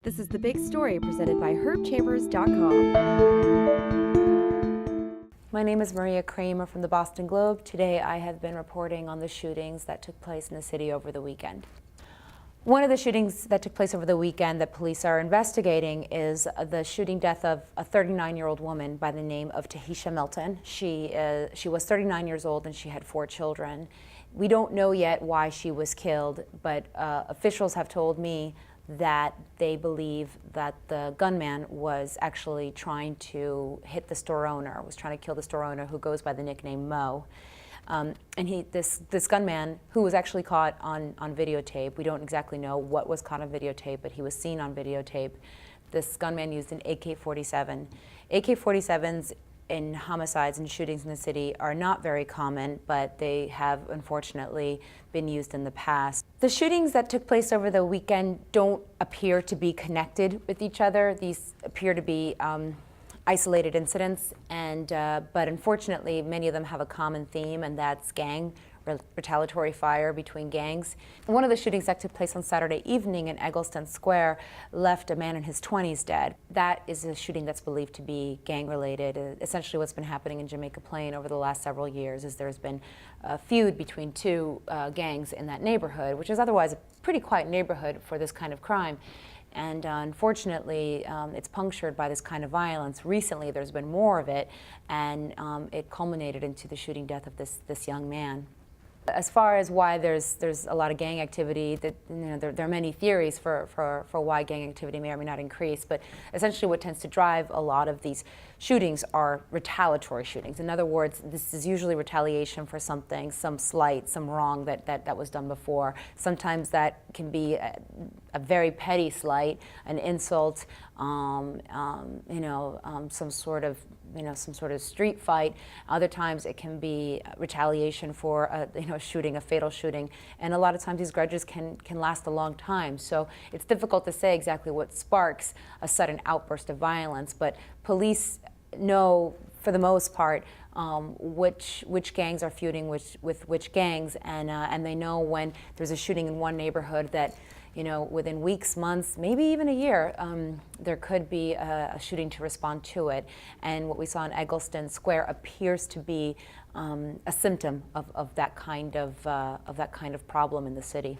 This is The Big Story presented by herbchambers.com. My name is Maria Cramer from the Boston Globe. Today I have been reporting on the shootings that took place in the city over the weekend. One of the shootings that took place over the weekend that police are investigating is the shooting death of a 39-year-old woman by the name of Tahisha Milton. She was 39 years old and she had 4 children. We don't know yet why she was killed, but officials have told me that they believe that the gunman was actually trying to hit the store owner, was trying to kill the store owner, who goes by the nickname Mo. And this gunman, who was actually caught on videotape, we don't exactly know what was caught on videotape, but he was seen on videotape. This gunman used an AK-47. AK-47s in homicides and shootings in the city are not very common, but they have unfortunately been used in the past. The shootings that took place over the weekend don't appear to be connected with each other. These appear to be isolated incidents, but unfortunately many of them have a common theme, and that's retaliatory fire between gangs. One of the shootings that took place on Saturday evening in Eggleston Square left a man in his 20s dead. That is a shooting that's believed to be gang-related. Essentially what's been happening in Jamaica Plain over the last several years is there's been a feud between 2 gangs in that neighborhood, which is otherwise a pretty quiet neighborhood for this kind of crime. And unfortunately, it's punctured by this kind of violence. Recently, there's been more of it, and it culminated into the shooting death of this young man. As far as why there's a lot of gang activity, there are many theories for why gang activity may or may not increase, but essentially what tends to drive a lot of these shootings are retaliatory shootings. In other words, this is usually retaliation for something, some slight, some wrong that was done before. Sometimes that can be a very petty slight, an insult, some sort of street fight. Other times it can be retaliation for a shooting, a fatal shooting, and a lot of times these grudges can last a long time. So it's difficult to say exactly what sparks a sudden outburst of violence, but police know for the most part which gangs are feuding with which gangs, and they know when there's a shooting in one neighborhood that within weeks, months, maybe even a year, there could be a shooting to respond to it. And what we saw in Eggleston Square appears to be a symptom of that kind of problem in the city.